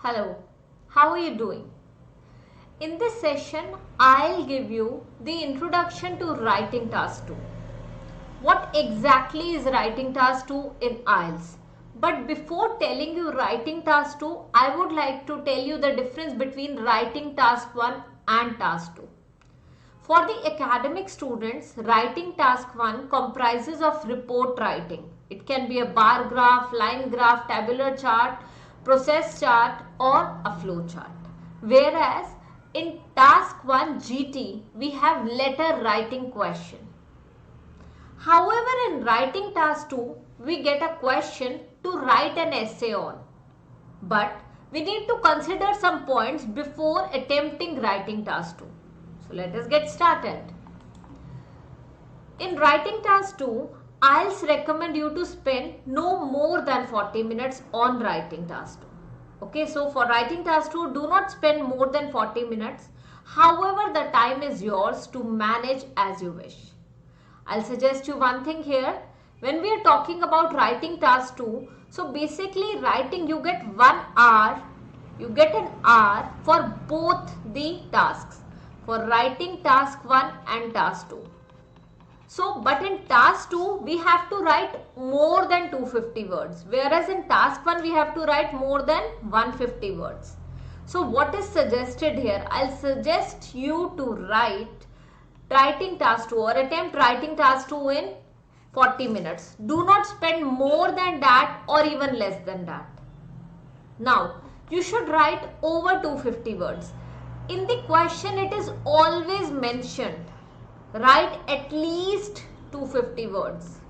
Hello, how are you doing? In this session, I'll give you the introduction to writing task 2. What exactly is writing task 2 in IELTS? But before telling you writing task 2, I would like to tell you the difference between writing task 1 and task 2. For the academic students, writing task 1 comprises of report writing. It can be a bar graph, line graph, tabular chart, process chart or a flow chart. Whereas in task 1 GT, we have letter writing question. However, in writing task 2, we get a question to write an essay on. But we need to consider some points before attempting writing task 2. So let us get started. In writing task 2, IELTS recommend you to spend no more than 40 minutes on writing task 2. Okay, so for writing task 2, do not spend more than 40 minutes. However, the time is yours to manage as you wish. I'll suggest you one thing here. When we are talking about writing task 2, so basically writing you get 1 hour, you get an hour for both the tasks. For writing task 1 and task 2. So, but in task 2, we have to write more than 250 words. Whereas in task 1, we have to write more than 150 words. So, what is suggested here? I'll suggest you to write writing task 2 or attempt writing task 2 in 40 minutes. Do not spend more than that or even less than that. Now, you should write over 250 words. In the question, it is always mentioned, write at least 250 words.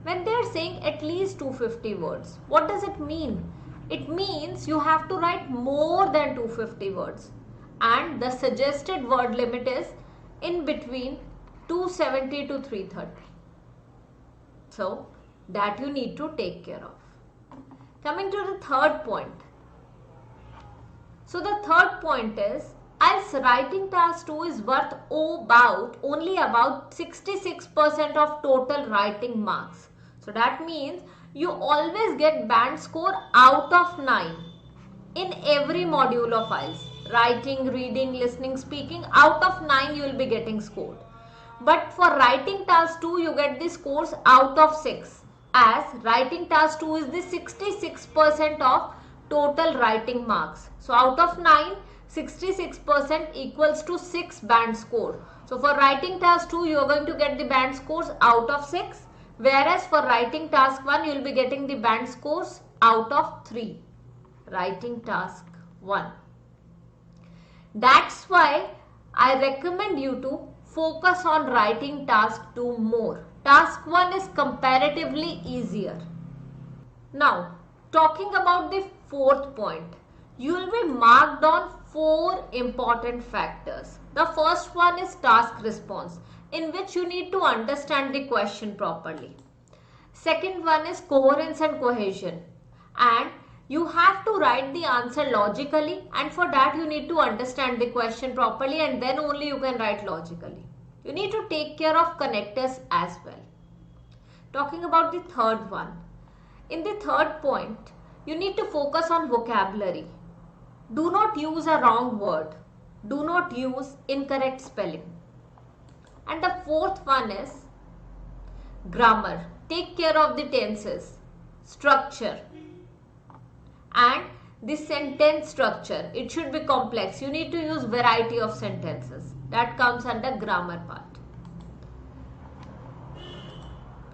When they are saying at least 250 words, what does it mean? It means you have to write more than 250 words. And the suggested word limit is in between 270 to 330. So, that you need to take care of. Coming to the third point. So, the third point is, IELTS writing task 2 is worth only about 66% of total writing marks. So that means you always get band score out of 9 in every module of IELTS. Writing, reading, listening, speaking, out of 9 you will be getting scored. But for writing task 2 you get the scores out of 6, as writing task 2 is the 66% of total writing marks. So out of 9, 66% equals to 6 band score. So for writing task 2, you are going to get the band scores out of 6. Whereas for writing task 1, you will be getting the band scores out of 3. Writing task 1. That's why I recommend you to focus on writing task 2 more. Task 1 is comparatively easier. Now, talking about the fourth point. You will be marked on 4 important factors. The first one is task response, in which you need to understand the question properly. Second one is coherence and cohesion, and you have to write the answer logically, and for that you need to understand the question properly and then only you can write logically. You need to take care of connectors as well. Talking about the third one. In the third point, you need to focus on vocabulary. Do not use a wrong word. Do not use incorrect spelling. And the fourth one is grammar. Take care of the tenses, structure, and the sentence structure. It should be complex. You need to use variety of sentences. That comes under grammar part.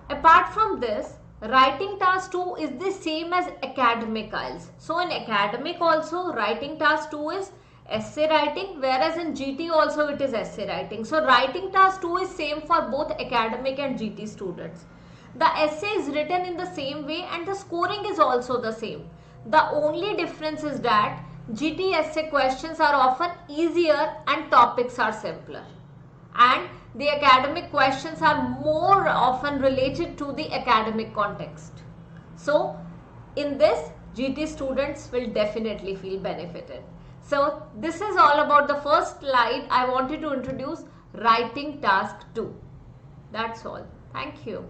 Apart from this, writing task 2 is the same as academic IELTS. So in academic also writing task 2 is essay writing, whereas in GT also it is essay writing. So writing task 2 is same for both academic and GT students. The essay is written in the same way and the scoring is also the same. The only difference is that GT essay questions are often easier and topics are simpler. And the academic questions are more often related to the academic context. So, in this, GT students will definitely feel benefited. So, this is all about the first slide. I wanted to introduce writing task 2. That's all. Thank you.